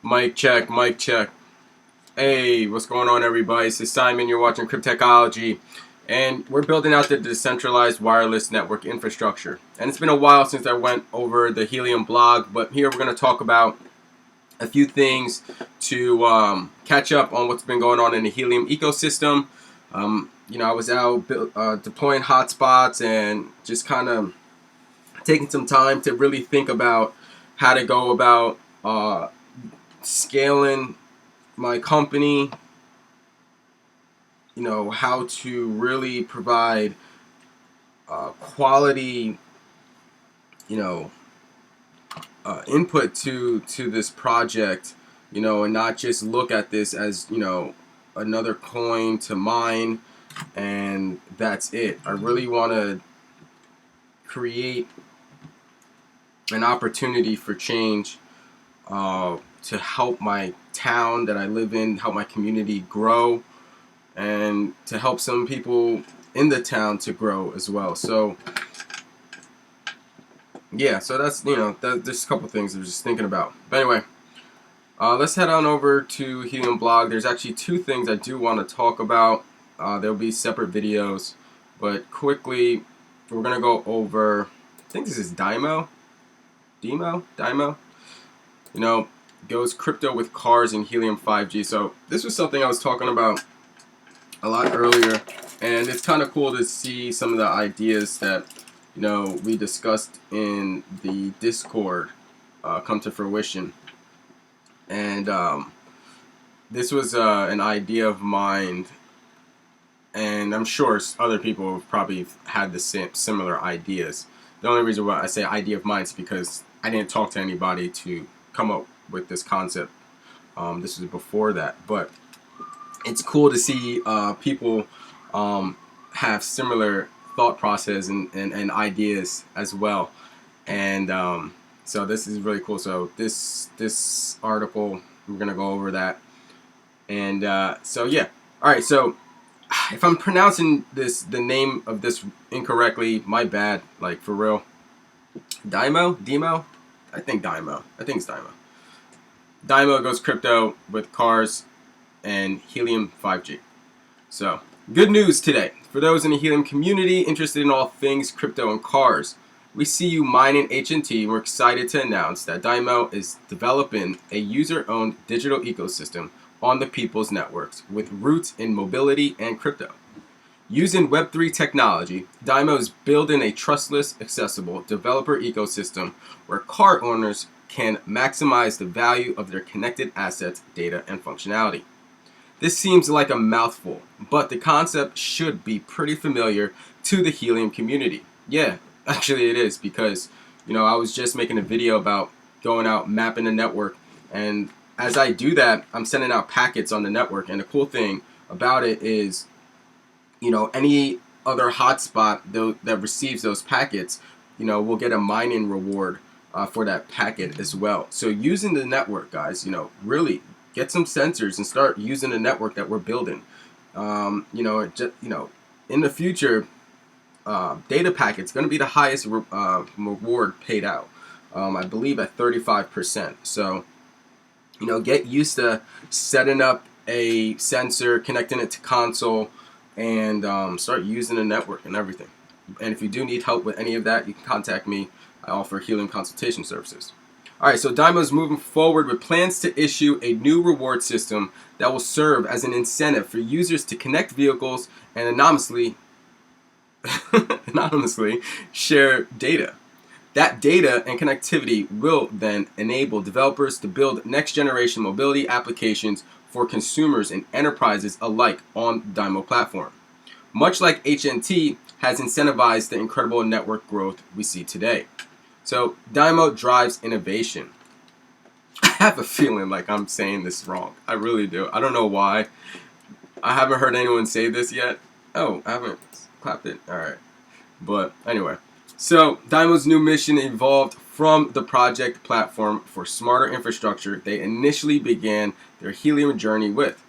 Mic check, mic check. Hey, what's going on, everybody? This is Simon. You're watching Cryptechology, and we're building out the decentralized wireless network infrastructure. And it's been a while since I went over the Helium blog, but here we're going to talk about a few things to catch up on what's been going on in the Helium ecosystem. I was out deploying hotspots and just kind of taking some time to really think about how to go about scaling my company, how to really provide quality, input to this project, and not just look at this as, another coin to mine and that's it. I really want to create an opportunity for change, to help my town that I live in, help my community grow, and to help some people in the town to grow as well. So yeah, so that's, there's a couple things I was just thinking about. But anyway, let's head on over to Helium blog. There's actually two things I do want to talk about. There'll be separate videos, but quickly we're gonna go over, I think this is DIMO, goes crypto with cars and Helium 5G. So this was something I was talking about a lot earlier, and it's kind of cool to see some of the ideas that we discussed in the Discord come to fruition. And this was an idea of mine, and I'm sure other people have probably had the similar ideas. The only reason why I say idea of mine is because I didn't talk to anybody to come up with this concept. This was before that, but it's cool to see people have similar thought process and ideas as well. And so this is really cool. So this article, we're gonna go over that. And so yeah, all right. So if I'm pronouncing the name of this incorrectly, my bad. Like, for real. Demo? I think DIMO. I think it's DIMO. DIMO goes crypto with cars and Helium 5G. So, good news today. For those in the Helium community interested in all things crypto and cars, we see you mining HNT. We're excited to announce that DIMO is developing a user-owned digital ecosystem on the people's networks with roots in mobility and crypto. Using Web3 technology, DIMO is building a trustless, accessible developer ecosystem where car owners can maximize the value of their connected assets, data, and functionality. This seems like a mouthful, but the concept should be pretty familiar to the Helium community. Yeah, actually it is, because I was just making a video about going out mapping the network, and as I do that, I'm sending out packets on the network. And the cool thing about it is, any other hotspot that receives those packets, will get a mining reward for that packet as well. So using the network, guys, really get some sensors and start using the network that we're building. In the future, data packets going to be the highest reward paid out. I believe at 35%. So, get used to setting up a sensor, connecting it to console, and start using the network and everything. And if you do need help with any of that, you can contact me. I offer Helium consultation services. Alright, so DIMO is moving forward with plans to issue a new reward system that will serve as an incentive for users to connect vehicles and anonymously share data. That data and connectivity will then enable developers to build next-generation mobility applications for consumers and enterprises alike on the DIMO platform. Much like HNT has incentivized the incredible network growth we see today. So, DIMO drives innovation. I have a feeling like I'm saying this wrong. I really do. I don't know why. I haven't heard anyone say this yet. Oh, I haven't clapped it. Alright. But anyway. So, DIMO's new mission evolved from the project platform for smarter infrastructure they initially began their Helium journey with.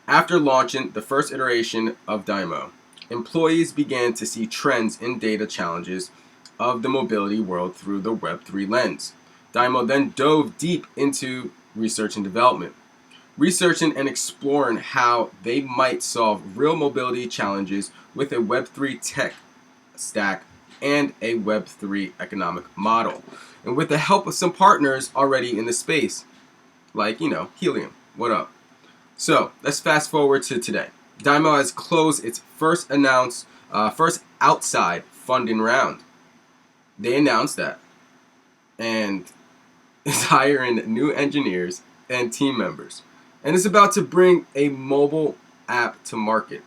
After launching the first iteration of DIMO, employees began to see trends in data challenges of the mobility world through the Web3 lens. DIMO then dove deep into research and development, researching and exploring how they might solve real mobility challenges with a Web3 tech stack and a Web3 economic model. And with the help of some partners already in the space, like, Helium. What up? So let's fast forward to today. DIMO has closed its first outside funding round. They announced that, and is hiring new engineers and team members, and is about to bring a mobile app to market.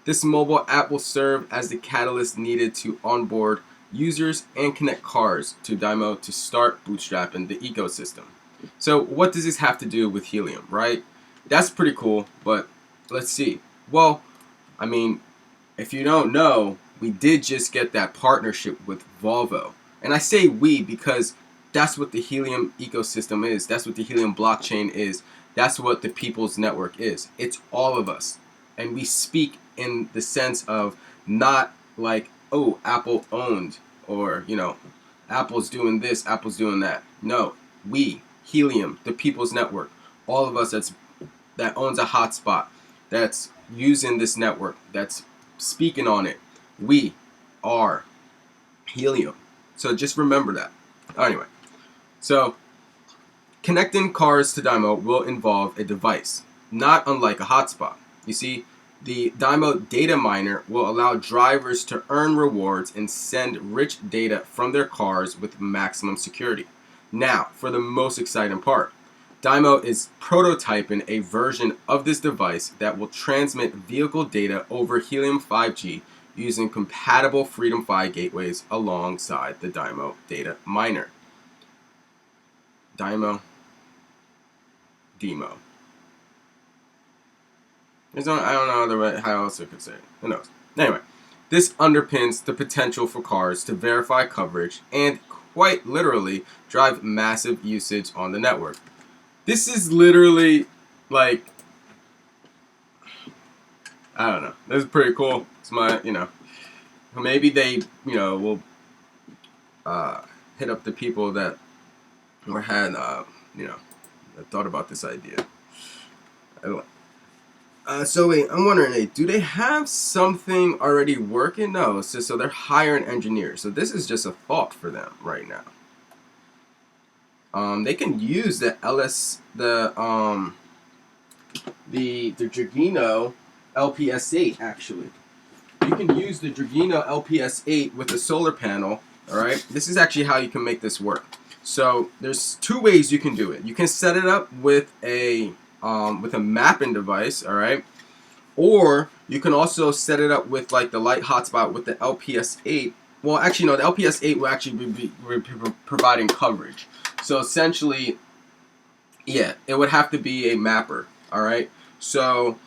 This mobile app will serve as the catalyst needed to onboard users and connect cars to DIMO to start bootstrapping the ecosystem. So what does this have to do with Helium, right? That's pretty cool, but let's see. Well, I mean, if you don't know, we did just get that partnership with Volvo. And I say we because that's what the Helium ecosystem is. That's what the Helium blockchain is. That's what the people's network is. It's all of us. And we speak in the sense of not like, oh, Apple owned, or, Apple's doing this, Apple's doing that. No, we, Helium, the people's network, all of us that owns a hotspot, that's using this network, that's speaking on it, we are Helium. So just remember that. Anyway, so connecting cars to DIMO will involve a device, not unlike a hotspot. You see, the DIMO data miner will allow drivers to earn rewards and send rich data from their cars with maximum security. Now, for the most exciting part, DIMO is prototyping a version of this device that will transmit vehicle data over Helium 5G using compatible Freedom 5 gateways alongside the DIMO data miner. DIMO. I don't know how else I could say it. Who knows? Anyway, this underpins the potential for cars to verify coverage and quite literally drive massive usage on the network. This is literally like, I don't know. This is pretty cool. It's my, maybe they, will hit up the people that had, that thought about this idea. So wait, I'm wondering, do they have something already working? No, so they're hiring engineers. So this is just a thought for them right now. They can use the Dragino LPS8 actually. You can use the Dragino LPS8 with a solar panel. All right, this is actually how you can make this work. So there's two ways you can do it. You can set it up with a mapping device, all right, or you can also set it up with like the light hotspot with the LPS8. Well, actually, no, the LPS8 will actually be providing coverage. So essentially, yeah, it would have to be a mapper, all right. So,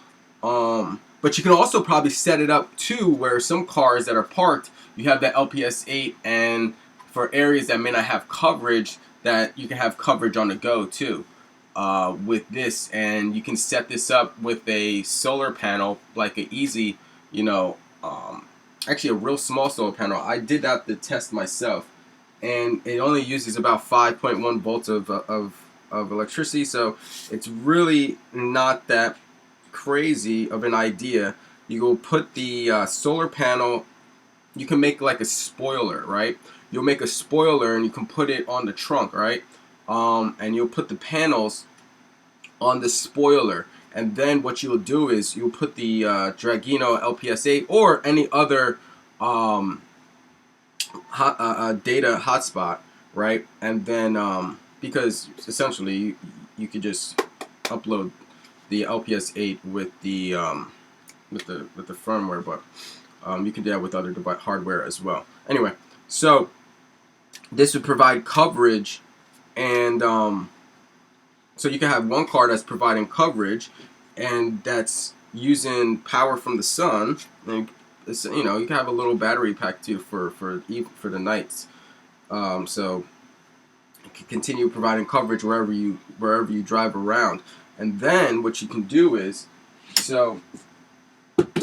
but you can also probably set it up too, where some cars that are parked, you have the LPS8, and for areas that may not have coverage, that you can have coverage on the go too. With this, and you can set this up with a solar panel, like an easy, actually a real small solar panel. I did that to test myself, and it only uses about 5.1 volts of electricity, so it's really not that crazy of an idea. You go put the solar panel, you can make like a spoiler, right? You'll make a spoiler and you can put it on the trunk, right? And you'll put the panels on the spoiler, and then what you'll do is you'll put the Dragino LPS8 or any other data hotspot, right? And then because essentially you could just upload the LPS8 with the firmware, but you can do that with other hardware as well. Anyway, so this would provide coverage, and so you can have one car that's providing coverage, and that's using power from the sun. And it's, you can have a little battery pack too for the nights. So you can continue providing coverage wherever you drive around. And then what you can do is, so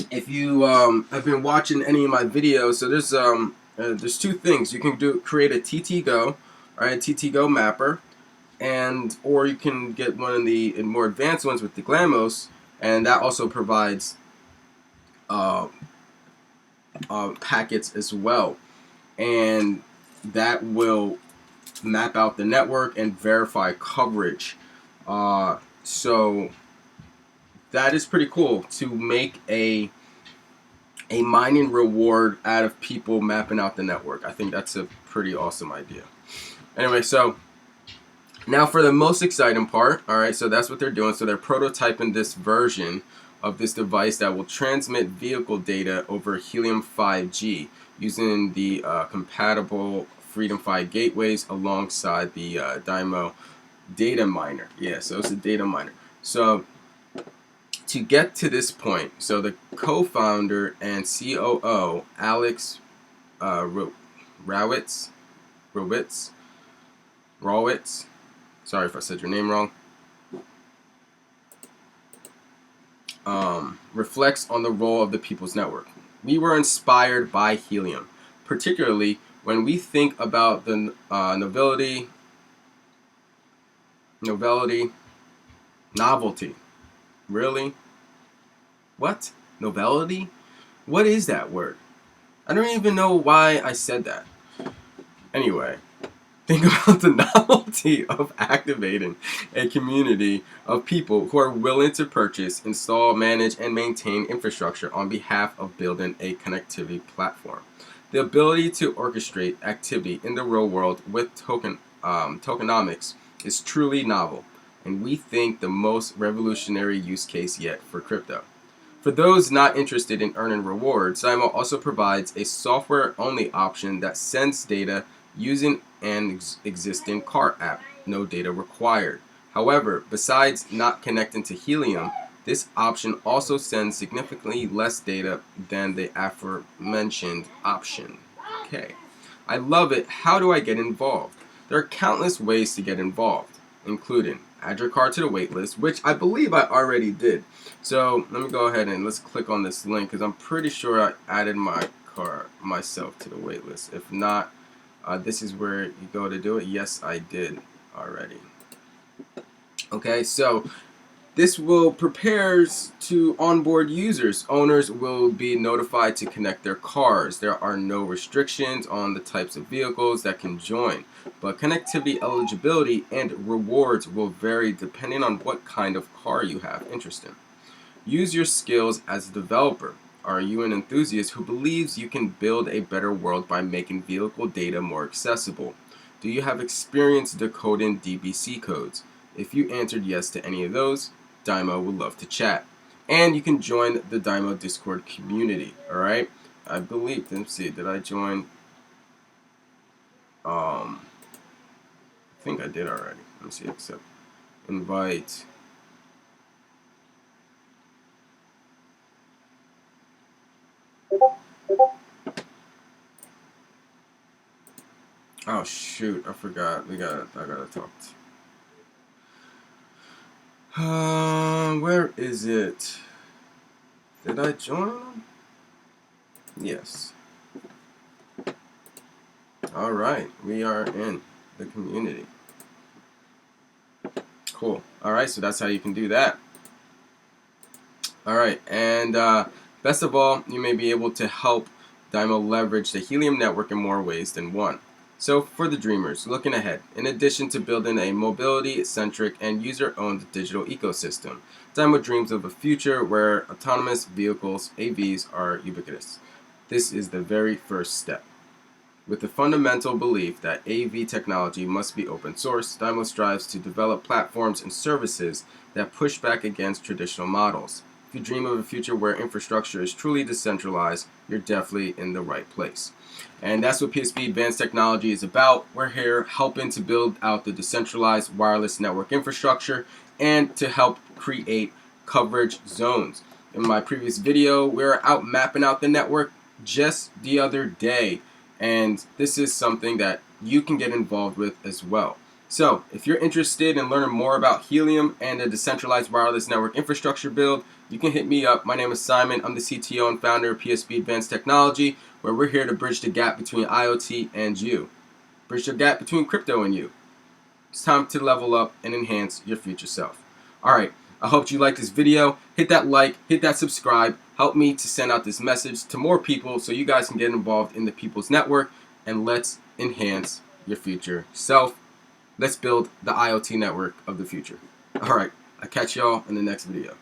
if you have been watching any of my videos, so there's two things you can do: create a TT Go, right? TT Go mapper, and or you can get one of the more advanced ones with the Glamos, and that also provides packets as well, and that will map out the network and verify coverage. So that is pretty cool to make a mining reward out of people mapping out the network. I think that's a pretty awesome idea. Anyway, so now for the most exciting part. All right, so that's what they're doing. So they're prototyping this version of this device that will transmit vehicle data over Helium 5G using the compatible Freedom 5 gateways alongside the DIMO data miner. Yeah, so it's a data miner. So to get to this point, so the co-founder and COO, Alex Rawitz, sorry if I said your name wrong, reflects on the role of the People's Network. We were inspired by Helium, particularly when we think about the novelty. Really? What? Novelty? What is that word? I don't even know why I said that. Anyway, think about the novelty of activating a community of people who are willing to purchase, install, manage, and maintain infrastructure on behalf of building a connectivity platform. The ability to orchestrate activity in the real world with tokenomics is truly novel, and we think the most revolutionary use case yet for crypto. For those not interested in earning rewards, DIMO also provides a software-only option that sends data using an existing car app, no data required. However, besides not connecting to Helium, this option also sends significantly less data than the aforementioned option. Okay. I love it. How do I get involved? There are countless ways to get involved, including add your car to the waitlist, which I believe I already did. So let me go ahead and let's click on this link because I'm pretty sure I added my car myself to the waitlist. If not, this is where you go to do it. Yes, I did already. Okay, so this will prepares to onboard users. Owners will be notified to connect their cars. There are no restrictions on the types of vehicles that can join, but connectivity eligibility and rewards will vary depending on what kind of car you have interest in. Use your skills as a developer. Are you an enthusiast who believes you can build a better world by making vehicle data more accessible? Do you have experience decoding DBC codes? If you answered yes to any of those, DIMO would love to chat. And you can join the DIMO Discord community, alright? I believe, let's see, did I join? I think I did already. Let me see, accept. Invite. Oh shoot, I forgot. I gotta talk to. Where is it? Did I join? Yes. Alright, we are in the community. Cool. Alright, so that's how you can do that. Alright, and best of all, you may be able to help DIMO leverage the Helium network in more ways than one. So for the dreamers, looking ahead, in addition to building a mobility-centric and user-owned digital ecosystem, DIMO dreams of a future where autonomous vehicles, AVs, are ubiquitous. This is the very first step. With the fundamental belief that AV technology must be open source, DIMO strives to develop platforms and services that push back against traditional models. If you dream of a future where infrastructure is truly decentralized, you're definitely in the right place. And that's what PSB Advanced Technology is about. We're here helping to build out the decentralized wireless network infrastructure and to help create coverage zones. In my previous video, we were out mapping out the network just the other day. And this is something that you can get involved with as well. So, if you're interested in learning more about Helium and the decentralized wireless network infrastructure build, you can hit me up. My name is Simon. I'm the CTO and founder of PSB Advanced Technology, where we're here to bridge the gap between IoT and you. Bridge the gap between crypto and you. It's time to level up and enhance your future self. Alright, I hope you liked this video. Hit that like, hit that subscribe. Help me to send out this message to more people so you guys can get involved in the People's Network, and let's enhance your future self. Let's build the IoT network of the future. Alright, I'll catch y'all in the next video.